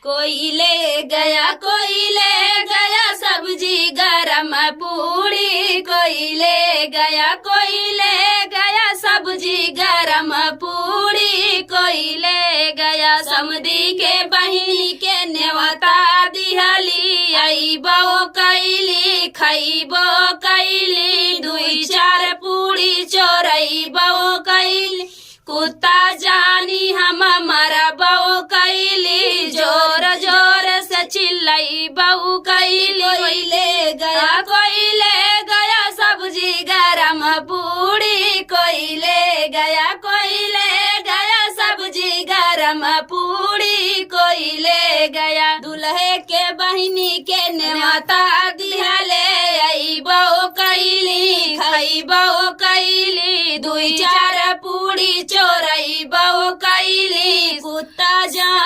कोई ले गया सब्जी गरम पूड़ी, कोई ले गया सब्जी गरम पूड़ी, कोई ले गया समधी के बहिनी के नेवता दिहली, अइबो कैली खइबो कैली, दुई चार पूड़ी चोरइबो कैली, कुत्ता जानी हम मरबो कैली, जोर जोर से चिल्लई बहू कैली। कोई ले गया सब्जी गरम पूड़ी, कोई ले गया सब्जी गरम पूड़ी, कोई ले गया दुल्हे के बहिनी के नेवता दिहले, अइबो कैली खइबो कैली, दुई चार पूड़ी चोरइबो कैली, कुत्ता जान